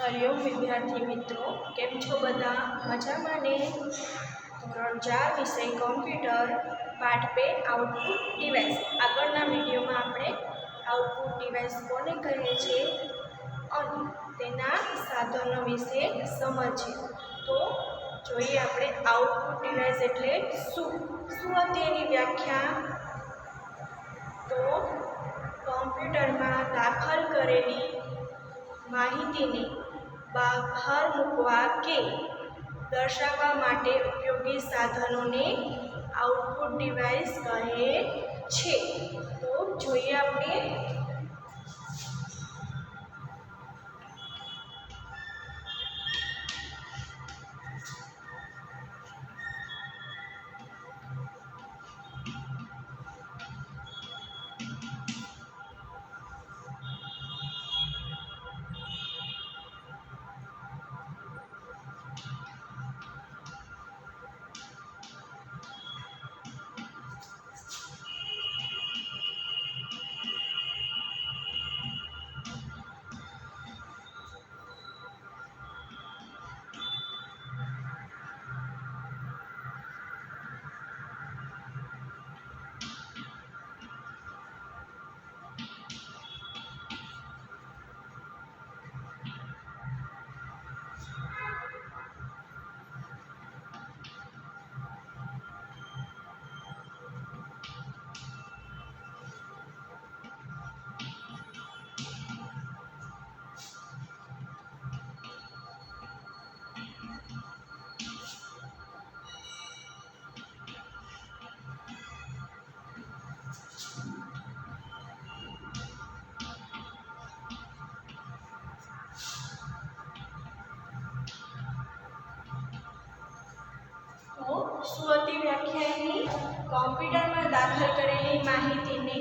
હરિઓમ વિદ્યાર્થી મિત્રો, કેમ છો બધા? મજામાં ને? ધોરણ 4 વિષય કોમ્પ્યુટર પાઠ 2 આઉટપુટ ડિવાઇસ. આગળના વિડીયોમાં આપણે આઉટપુટ ડિવાઇસ કોને કહે છે અને તેના સાધનો વિશે સમજીએ. તો જોઈએ આપણે આઉટપુટ ડિવાઇસ એટલે શું હતી એની વ્યાખ્યા. તો કોમ્પ્યુટરમાં દાખલ કરેલી માહિતીને બહાર મૂકવા કે દર્શાવવા માટે ઉપયોગી સાધનોને આઉટપુટ ડિવાઇસ કહે છે. તો જોઈએ આપણે શું હતી વ્યાખ્યા એની? કોમ્પ્યુટરમાં દાખલ કરેલી માહિતીને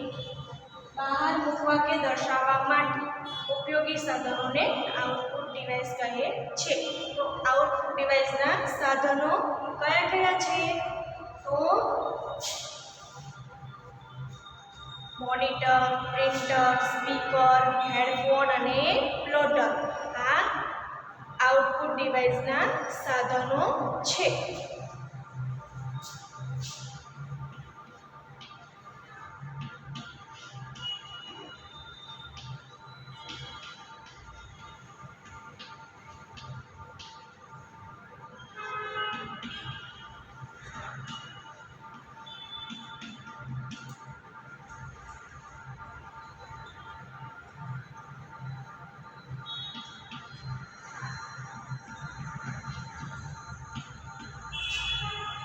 બહાર મૂકવા કે દર્શાવવા માટે ઉપયોગી સાધનોને આઉટપુટ ડિવાઇસ કહે છે. તો આઉટપુટ ડિવાઇસના સાધનો કયા કયા છે? તો મોનિટર, પ્રિન્ટર, સ્પીકર, હેડફોન અને પ્લોટર આ આઉટપુટ ડિવાઇસના સાધનો છે.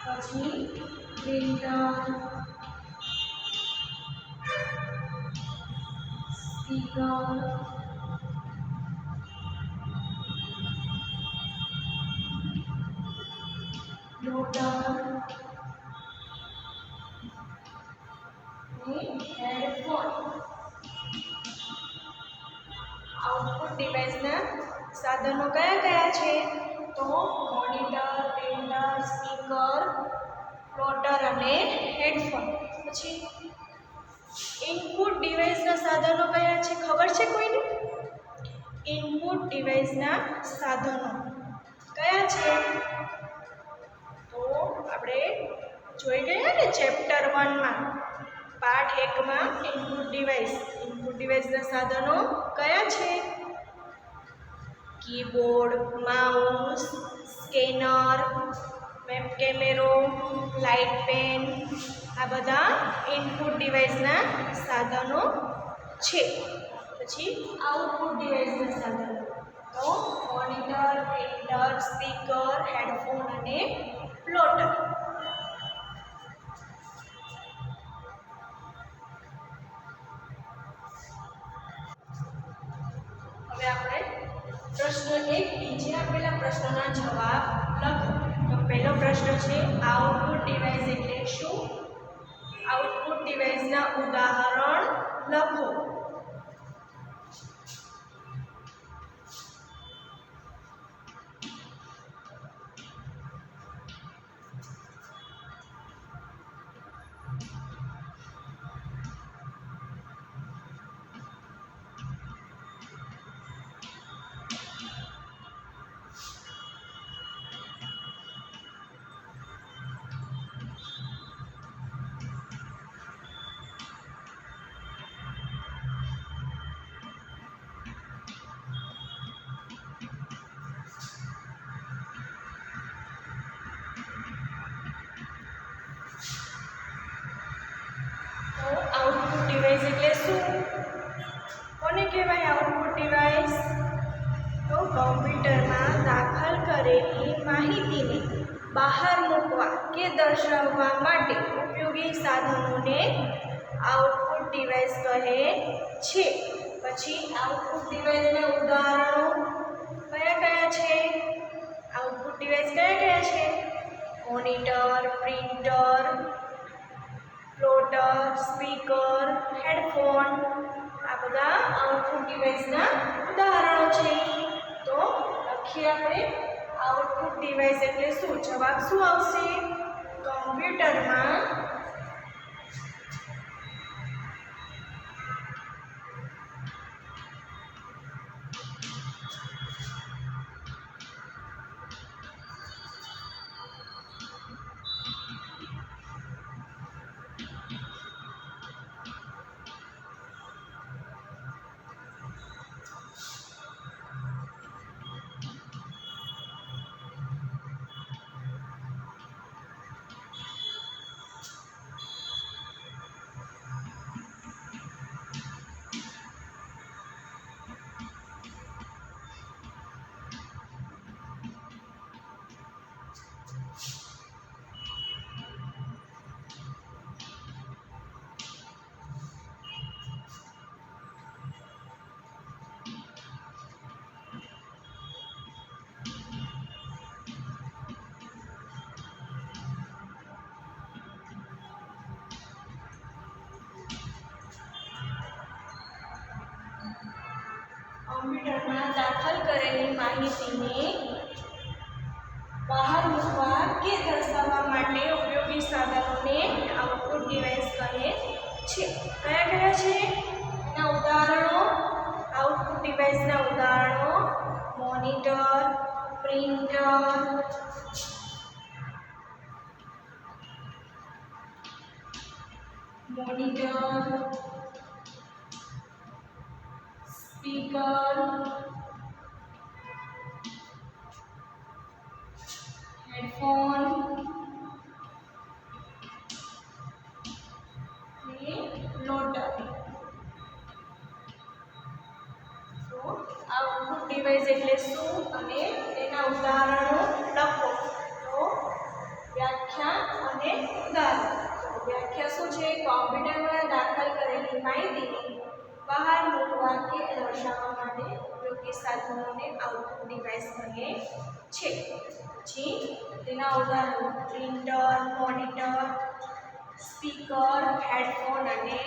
પછી પ્રિન્ટર, સ્પીકર, પ્લોટર અને હેડફોન આઉટપુટ ડિવાઇસના સાધનો કયા કયા છે? તો મોનિટર, પ્રિન્ટર, સ્પીકર, પ્લોટર અને હેડફોન. પછી ઇનપુટ ડિવાઇસના સાધનો કયા છે ખબર છે કોઈને? ઇનપુટ ડિવાઇસના સાધનો કયા છે? તો આપણે જોઈ ગયા ને ચેપ્ટર 1 માં, પાઠ 1 માં ઇનપુટ ડિવાઇસના સાધનો કયા છે? કીબોર્ડ, માઉસ, સ્કેનર, વેબ કેમેરો, લાઇટ પેન આ બધા ઇનપુટ ડિવાઇસના સાધનો છે. પછી આઉટપુટ ડિવાઇસના સાધનો તો મોનિટર, પ્રિન્ટર, સ્પીકર, હેડફોન અને પ્લોટર. હવે આપણે પ્રશ્ન 1 નીચે આપેલા પ્રશ્નોના જવાબ લખો. તો પહેલો પ્રશ્ન છે આઉટપુટ ડિવાઇસ એટલે શું? આઉટપુટ ડિવાઇસના ઉદાહરણ લખો. શું? કોને કહેવાય આઉટપુટ ડિવાઇસ? તો કમ્પ્યુટરમાં દાખલ કરેલી માહિતીને બહાર મૂકવા કે દર્શાવવા માટે ઉપયોગી સાધનોને આઉટપુટ ડિવાઇસ કહે છે. પછી આઉટપુટ ડિવાઇસના ઉદાહરણો કયા કયા છે? આઉટપુટ ડિવાઇસ કયા કયા છે? મોનિટર, પ્રિન્ટર, પ્લોટર, સ્પીકર, હેડફોન, આ બધા આઉટપુટ ડિવાઇસના ઉદાહરણો છે. તો લખીએ આપણે આઉટપુટ ડિવાઇસ એટલે શું? જવાબ શું આવશે? કમ્પ્યુટરમાં કમ્પ્યુટરમાં દાખલ કરેલી માહિતીને બહાર મૂકવા કે દર્શાવવા માટે ઉપયોગી સાધનોને આઉટપુટ ડિવાઇસ કહે છે. કયા કયા છે? એના ઉદાહરણો, આઉટપુટ ડિવાઇસના ઉદાહરણો: મોનિટર, પ્રિન્ટર, સ્પીકર, હેડફોન અને પ્લોટર. તો આઉટપુટ ડિવાઇસ એટલે શું અને તેના ઉદાહરણો લખો. તો વ્યાખ્યા અને ઉદાહરણ. વ્યાખ્યા શું છે? કોમ્પ્યુટરમાં દાખલ કરેલી માહિતીને બહાર મૂકવા કે દર્શાવવા માટે ઉપયોગી સાધનોને આઉટપુટ ડિવાઇસ કહે છે. પછી તેના ઉદાહરણો: પ્રિન્ટર, મોનિટર, સ્પીકર, હેડફોન અને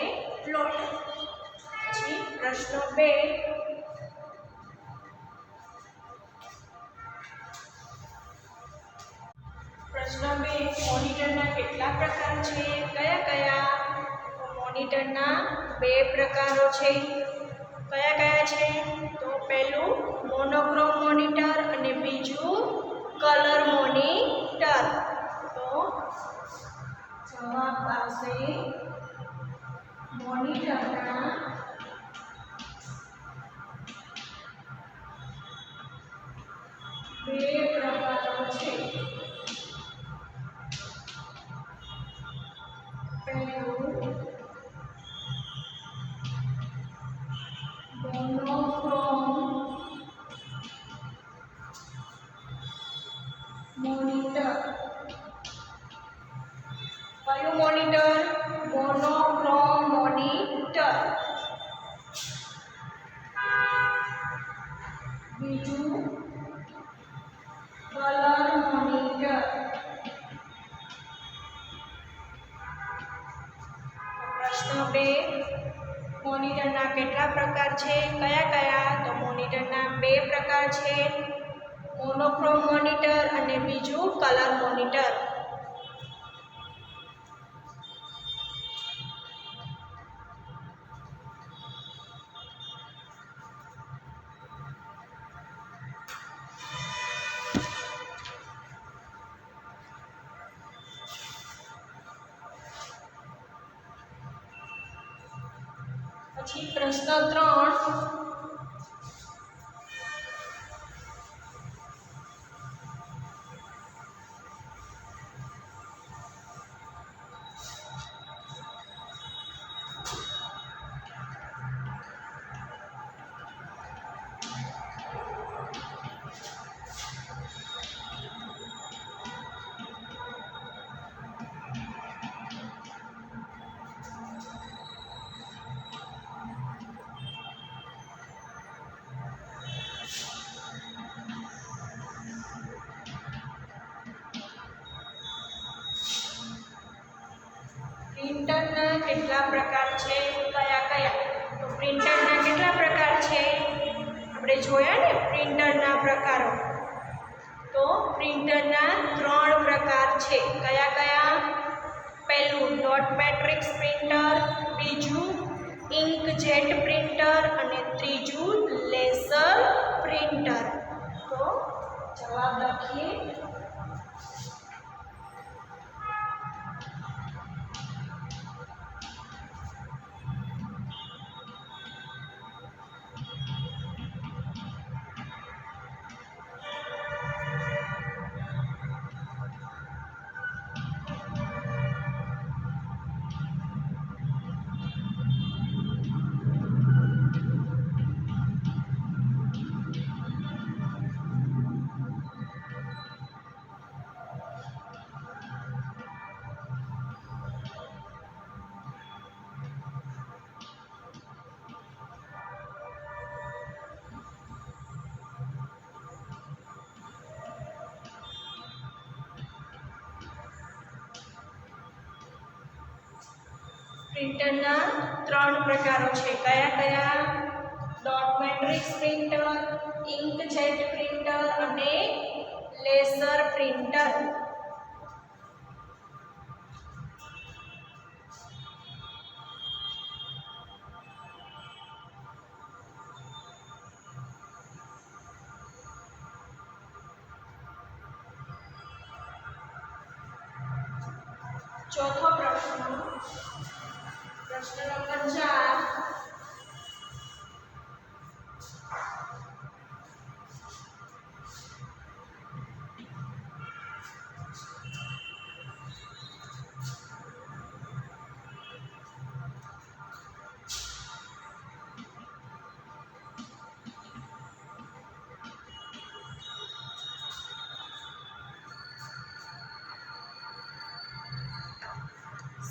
પ્લોટર. પછી પ્રશ્ન 2. પ્રશ્ન 2. મોનિટરના કેટલા પ્રકાર છે? કયા કયા? મોનિટરના 2 પ્રકારો છે. કયા કયા છે? તો પહેલું મોનોક્રોમ મોનિટર અને બીજું કલર મોનિટર. તો જવાબ આવશે મોનિટરના 2 પ્રકારો છે. પહેલું મોનોક્રોમ મોનિટર. કયું મોનિટર? Monochrome monitor. બીજું કલર મોનિટર. પ્રશ્ન 2. મોનિટરના કેટલા પ્રકાર છે? કયા કયા? તો મોનિટરના 2 પ્રકાર છે. મોનોક્રોમ મોનિટર અને બીજું કલર મોનિટર. પછી પ્રશ્ન 3. કેટલા પ્રકાર છે, કયા કયા? તો પ્રિન્ટરના કેટલા પ્રકાર છે આપણે જોયા ને, પ્રિન્ટરના પ્રકારો. તો પ્રિન્ટરના 3 પ્રકાર છે. કયા કયા? પહેલું ડોટ મેટ્રિક્સ પ્રિન્ટર, બીજું ઇન્કજેટ પ્રિન્ટર અને ત્રીજું લેસર પ્રિન્ટર. તો જવાબ લખીએ. પ્રિન્ટરના 3 પ્રકારો છે. કયા કયા? Dot matrix printer, inkjet printer અને લેસર પ્રિન્ટર. ચોથો પ્રશ્ન, પ્રશ્ન નંબર 4.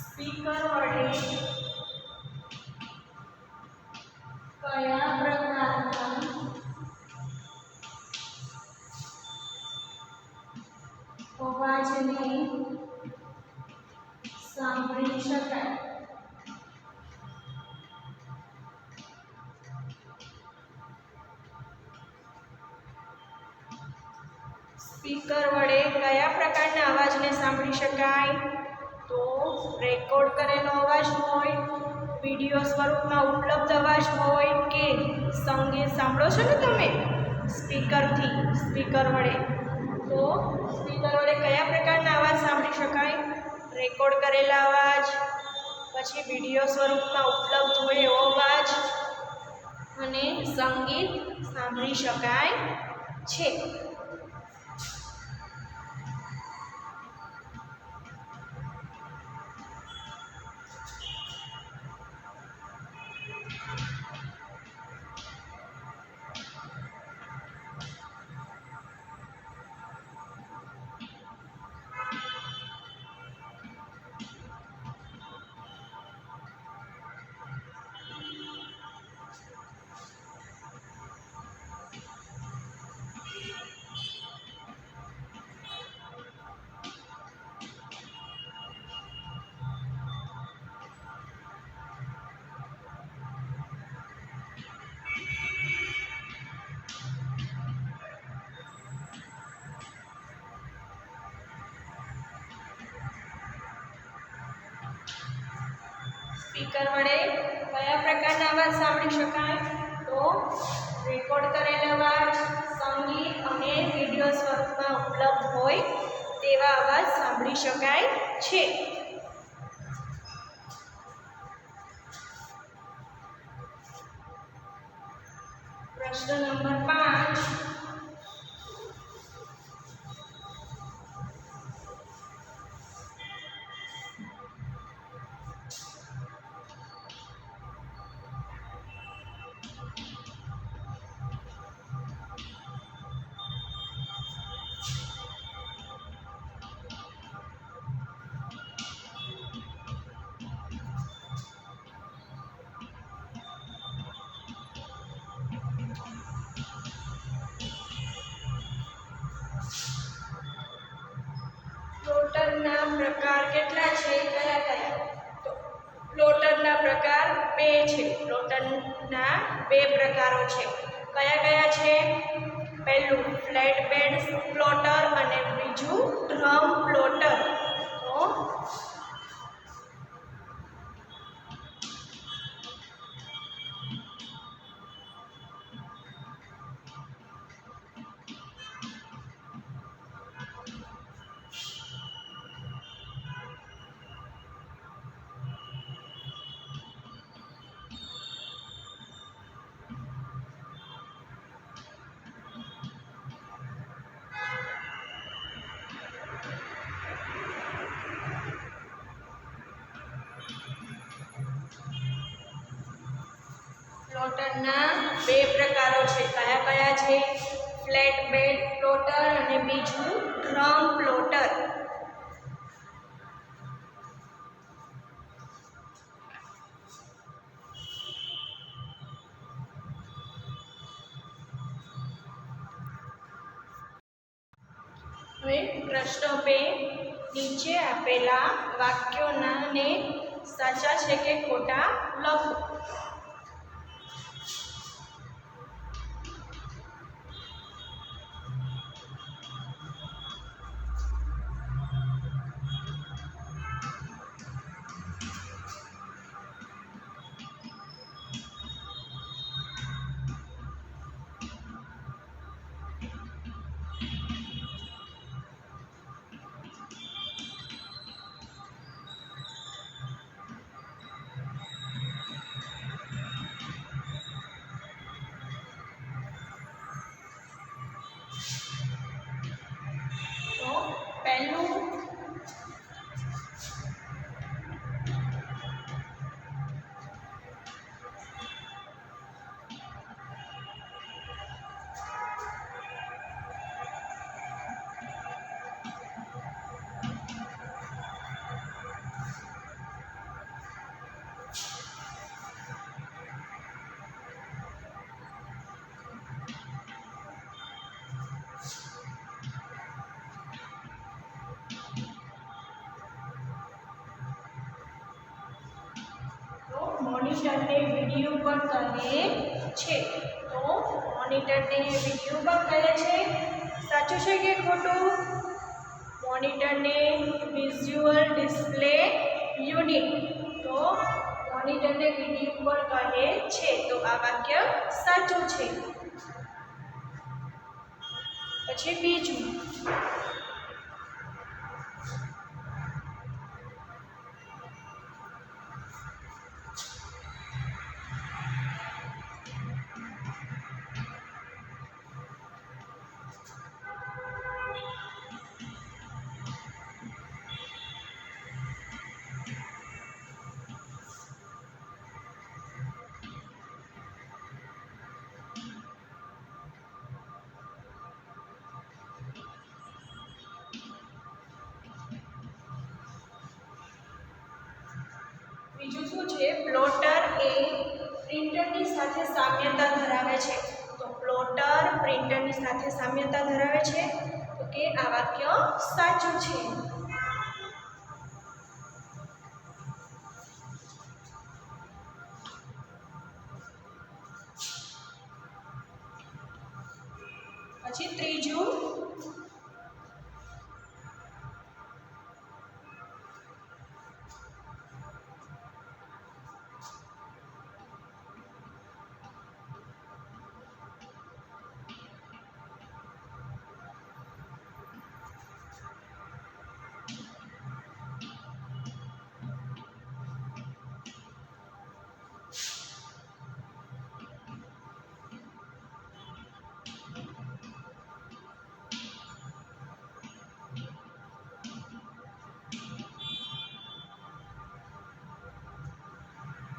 સ્પીકર વડે કયા પ્રકારના અવાજને સાંભળી શકાય? સ્પીકર વડે કયા પ્રકારના અવાજને સાંભળી શકાય? તો રેકોર્ડ કરેલો અવાજ હોય, વિડીયો સ્વરૂપમાં ઉપલબ્ધ અવાજ હોય કે સંગીત સાંભળો છો ને તમે સ્પીકરથી, સ્પીકર વડે. તો સ્પીકર વડે કયા પ્રકારના અવાજ સાંભળી શકાય? રેકોર્ડ કરેલા અવાજ, પછી વિડીયો સ્વરૂપમાં ઉપલબ્ધ હોય એવો અવાજ અને સંગીત સાંભળી શકાય છે. સ્પીકર વડે કયા પ્રકારના અવાજ સાંભળી શકાય? તો રેકોર્ડ કરેલ અવાજ, સંગીત અને વિડીયો સ્વરૂપમાં ઉપલબ્ધ હોય તેવા અવાજ સાંભળી શકાય છે. પ્રશ્ન નંબર 5. પ્લોટરના પ્રકાર કેટલા છે? કયા કયા? તો પ્લોટરના પ્રકાર બે છે. પ્લોટરના બે પ્રકારો છે. કયા કયા છે? પહેલું ફ્લેટ બેડ પ્લોટર અને બીજું ડ્રમ પ્લોટર. તો પ્લોટરના બે પ્રકારો છે. કયા કયા છે? ફ્લેટ બેડ પ્લોટર અને બીજું ડ્રમ પ્લોટર. હવે પ્રશ્ન 2 નીચે આપેલા વાક્યોને સાચા છે કે ખોટા લખો. તો પહેલું મોનિટરને વિડીયો પણ કહે છે. તો મોનિટરને વિડીયો પણ કહે છે. સાચું છે કે ખોટું? મોનિટરને વિઝ્યુઅલ ડિસ્પ્લે યુનિટ. તો મોનિટરને વિડીયો પણ કહે છે. તો આ વાક્ય સાચું છે. પછી બીજું બીજું શું છે? પ્લોટર એ પ્રિન્ટરની સાથે સામ્યતા ધરાવે છે. તો પ્લોટર પ્રિન્ટરની સાથે સામ્યતા ધરાવે છે. તો કે આ વાક્ય સાચું છે. પછી ત્રીજું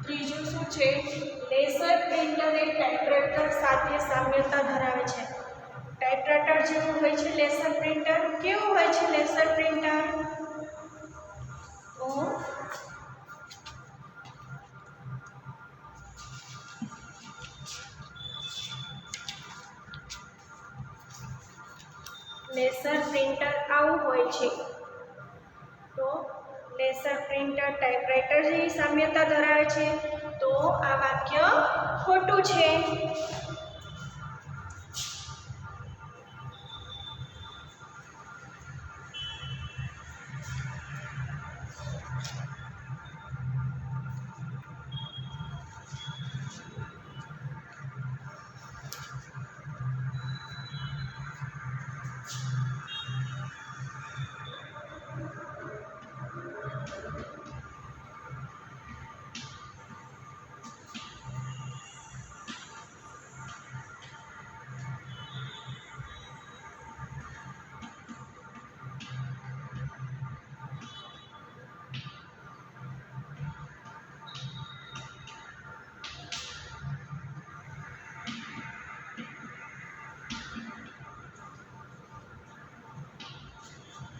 ત્રીજું શું છે? લેસર પ્રિન્ટર એ ટાઇપરાઇટર સાથે સામ્યતા ધરાવે છે. ટાઇપરાઇટર જેવું હોય છે લેસર પ્રિન્ટર. કેવું હોય છે લેસર પ્રિન્ટર? તો લેસર પ્રિન્ટર આવું હોય છે. તો લેસર પ્રિન્ટર ટાઈપરાઇટર જેવી સામ્યતા ધરાવે છે, તો આ વાક્ય ખોટું છે.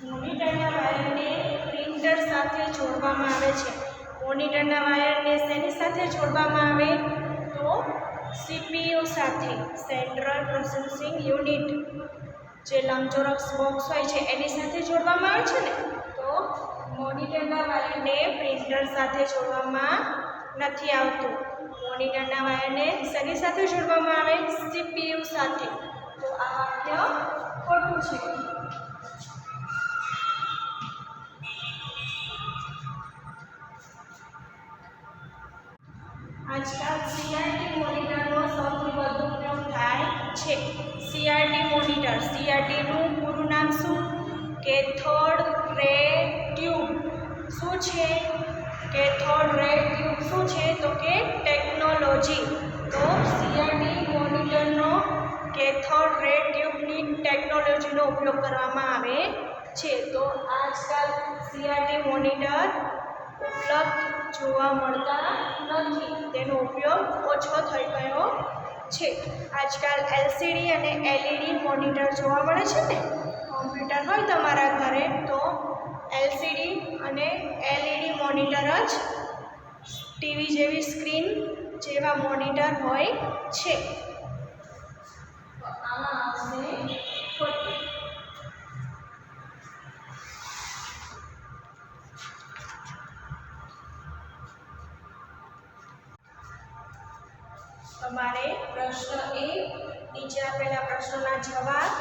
મોનિટરના વાયરને પ્રિન્ટર સાથે જોડવામાં આવે છે. મોનિટરના વાયરને શેની સાથે જોડવામાં આવે? તો CPU સાથે, સેન્ટ્રલ પ્રોસેસિંગ યુનિટ, જે લંબચોરસ બોક્સ હોય છે એની સાથે જોડવામાં આવે છે ને. તો મોનિટરના વાયરને પ્રિન્ટર સાથે જોડવામાં નથી આવતું. મોનિટરના વાયરને શેની સાથે જોડવામાં આવે? CPU સાથે. તો આ વાક્ય ખોટું છે. આજકાલ CRT મોનિટરનો સૌથી વધુ ઉપયોગ થાય છે. CRT મોનિટર, CRTનું પૂરું નામ શું? કેથોડ રે ટ્યુબ. શું છે? કેથોડ રે ટ્યુબ શું છે? તો કે ટેકનોલોજી. તો CRT મોનિટરનો કેથોડ રે ટ્યુબની ટેકનોલોજીનો ઉપયોગ કરવામાં આવે છે. તો આજકાલ CRT મોનિટર ઉપલબ્ધ જોવા મળતા નથી, તેનો ઉપયોગ ઓછો થઈ ગયો છે. આજકાલ LCD અને LED મોનિટર જોવા મળે છે ને. કોમ્પ્યુટર હોય તમારા ઘરે તો LCD અને LED મોનિટર જ ટીવી જેવી સ્ક્રીન જેવા મોનિટર હોય છે. તો આમાં આવશે ખોટું. તમારે પ્રશ્ન 1 નીચે આપેલા પ્રશ્નોના જવાબ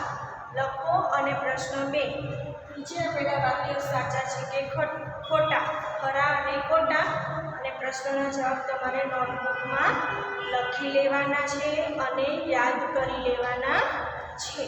લખો અને પ્રશ્ન 2 નીચે આપેલા વાક્યો સાચા છે કે ખોટા, ખરા અને ખોટા, અને પ્રશ્નના જવાબ તમારે નોટબુકમાં લખી લેવાના છે અને યાદ કરી લેવાના છે.